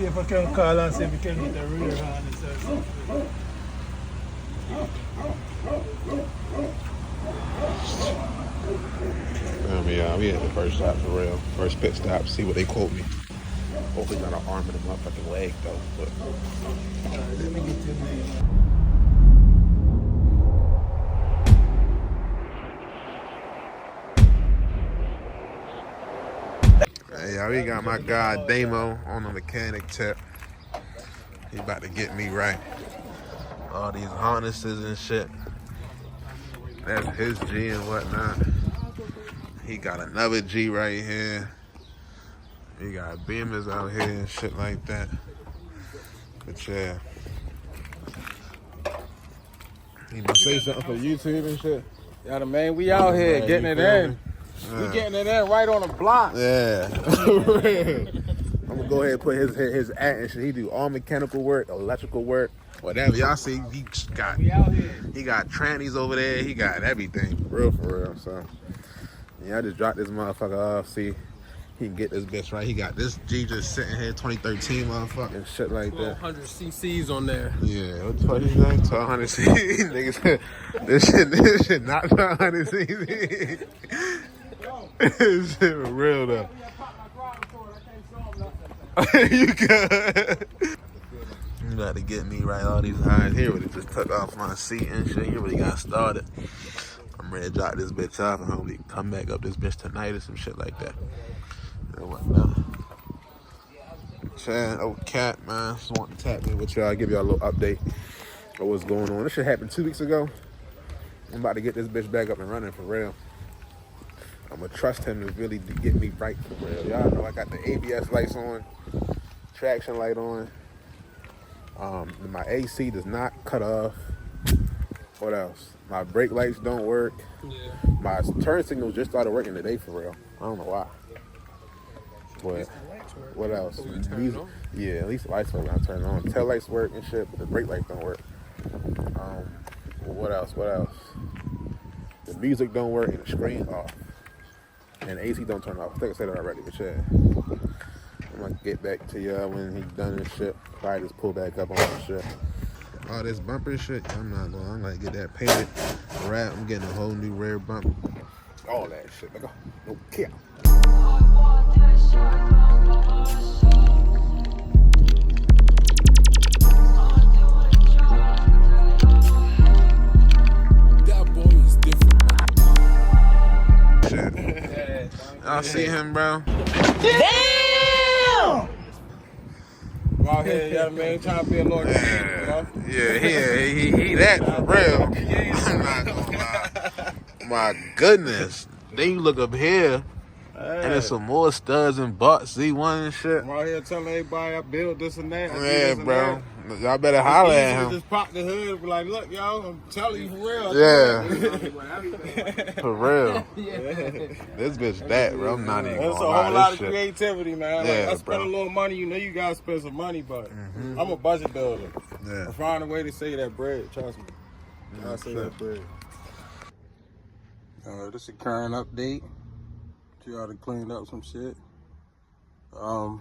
if I can call and see if we can get a rear harness or something. We at the first stop for real. First pit stop, see what they quote me. Hopefully not an arm in the motherfucking leg though. But Alright, let me get your name. hey, y'all, we got my guy Damo on the mechanic tip. He about to get me right. All these harnesses and shit. That's his G and whatnot. He got another G right here. He got beamers out here and shit like that. But yeah. You gonna say something for YouTube and shit? Yeah, man, we out here getting it in. We getting it in right on the block. Yeah. I'm gonna go ahead and put his at and shit. He do all mechanical work, electrical work, whatever. Y'all see, he got trannies over there. He got everything, for real. So yeah, I just dropped this motherfucker off. See, he can get this bitch right. He got this G just sitting here, 2013 motherfucker and shit like that. 100 cc's on there. Yeah, what you think? 1200 cc. Niggas, this shit not 1200 cc. This shit for real though. You good? You got to get me right. All these eyes here really just took off my seat and shit. You really got started. I'm ready to drop this bitch off and hopefully come back up this bitch tonight or some shit like that. And whatnot. Chad, old cat, man. Just want to tap in with y'all, give y'all a little update of what's going on. This shit happened 2 weeks ago. I'm about to get this bitch back up and running for real. I'm gonna trust him to really get me right for real. Y'all know I got the ABS lights on, traction light on. My AC does not cut off. What else? My brake lights don't work. Yeah. My turn signals just started working today for real. I don't know why. But what else? Music, yeah, at least the lights work when I turn it on. Tail lights work and shit, but the brake lights don't work. What else? The music don't work and the screen off. And the AC don't turn off. I think I said that already, but yeah. I'm gonna get back to y'all when he's done this shit. Probably just pull back up on this shit. All this bumper shit, I'm gonna get that painted. Wrap, I'm getting a whole new rear bumper. All that shit, nigga. No care. Y'all see him, bro? Damn! Out here, young man, trying to be a little kid, you know? Yeah, he that for real. I'm not gonna lie. My goodness. Then you look up here, and there's some more studs and butts, Z1 and shit. I'm out here telling everybody I built this and that. Yeah, bro. Y'all better holler at him. Just pop the hood and be like, look, y'all, I'm telling you for real. Yeah. For real. This bitch that, bro. I'm not even gonna lie. That's a whole lot of creativity, man. Yeah, like, I spend bro. a little money. You know you gotta spend some money, but I'm a budget builder. Yeah. I find a way to save that bread. Trust me. I save that bread. This is a current update. Y'all done cleaned up some shit. I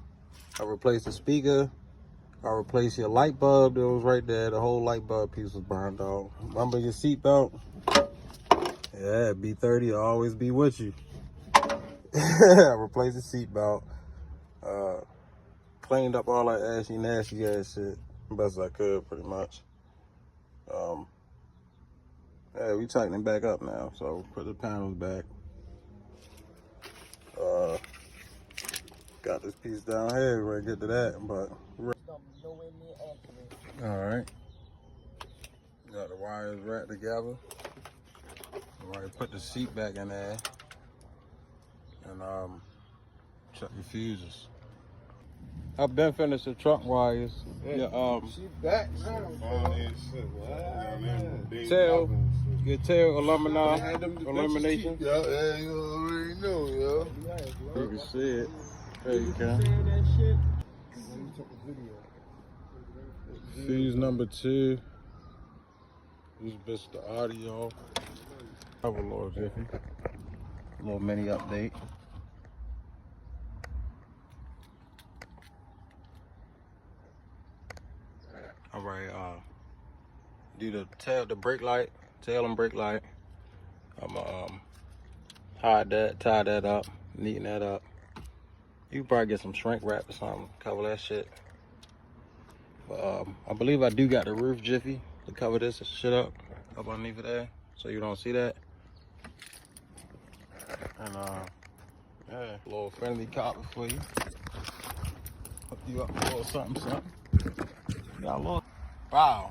replaced the speaker. I replaced your light bulb that was right there. The whole light bulb piece was burned off. Remember your seatbelt? Yeah, B30 will always be with you. I replaced the seatbelt. Cleaned up all that nasty ass shit. Best I could, pretty much. Yeah, we tightening back up now. So put the panels back. Got this piece down here. We're gonna get to that, but all right. Got the wires wrapped together. Alright, put the seat back in there, and check your fuses. I've been finished the truck wires. Yeah, She back now. your tail illumination. Yeah, you already know, yo. You can see it. There you go. Fuse number 2. This bitch the audio. Have a little jiffy. A little mini update. do the brake light, tail and brake light. I'm hide that, tie that up, neaten that up. You can probably get some shrink wrap or something, cover that shit. But I believe I do got the roof jiffy to cover this shit up underneath of there, so you don't see that. And yeah, a little friendly copper for you. Hook you up with a little something, something. Got a little, wow.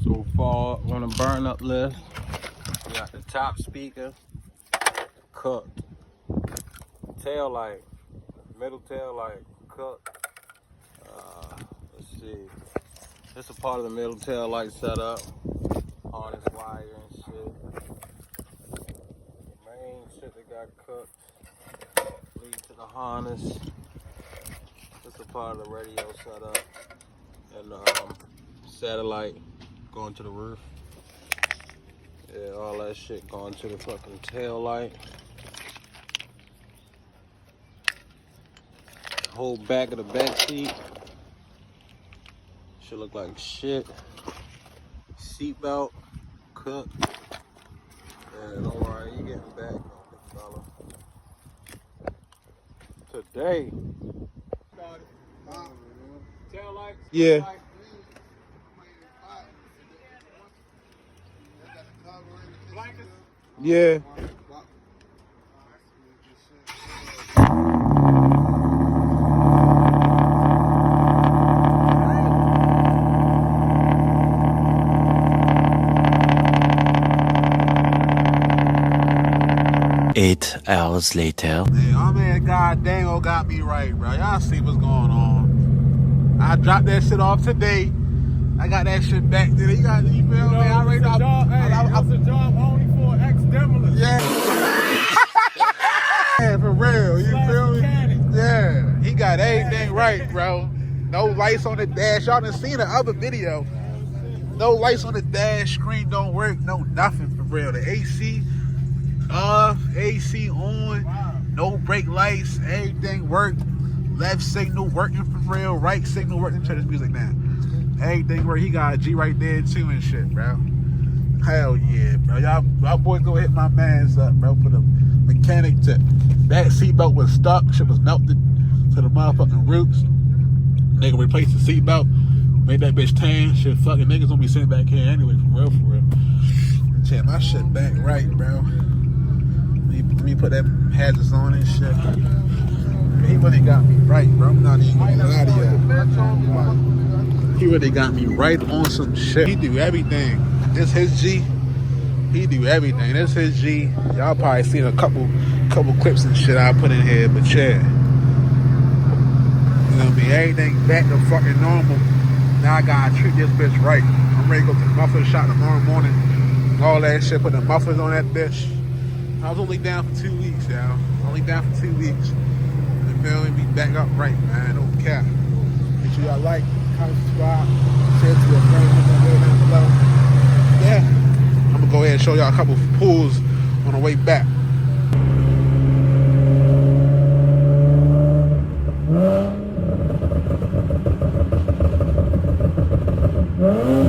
So far on the burn up list, we got the top speaker, cooked. Tail light, middle tail light, cooked. Let's see. This is a part of the middle tail light setup. Harness wire and shit. The main shit that got cooked lead to the harness. This is a part of the radio setup. And satellite going to the roof. Yeah, all that shit going to the fucking tail light. Whole back of the back seat. Should look like shit. Seatbelt, cooked. Yeah, don't worry, you getting back on it, fella. Today. Tail lights. Yeah. Yeah. Eight hours later. Man, oh man, god dang, got me right, bro. Y'all see what's going on. I dropped that shit off today. I got that shit back today. You feel me? I already know. That's a job only for ex-demolers. Yeah. Yeah, for real. You feel me? Yeah. He got everything right, bro. No lights on the dash. Y'all done seen the other video. No lights on the dash. Screen don't work. No nothing, for real. The AC off, AC on, no brake lights, everything worked. Left signal working for real, right signal working. Turn this music down. Everything worked. He got a G right there too and shit, bro. Hell yeah, bro. Y'all boys go hit my mans up, bro, for the mechanic tip. That seatbelt was stuck. Shit was melted to the motherfucking roots. Nigga replaced the seatbelt, made that bitch tan. Shit, fucking niggas gonna be sitting back here anyway, for real. Check my shit back right, bro. Let me put that hazards on and shit. He really got me right, bro. I'm not even gonna lie to you. He really got me right on some shit. He do everything. This his G. He do everything. This his G. Y'all probably seen a couple clips and shit I put in here, but yeah. You know what I mean? Everything back to fucking normal. Now I gotta treat this bitch right. I'm ready to go to the muffler shop tomorrow morning. All that shit, put the mufflers on that bitch. I was only down for 2 weeks, y'all. Only down for 2 weeks. And feel me? Be back up right, man. No cap. Make sure y'all like, comment, subscribe, share to your friends down below. Yeah. I'm gonna go ahead and show y'all a couple pulls on the way back. Yeah.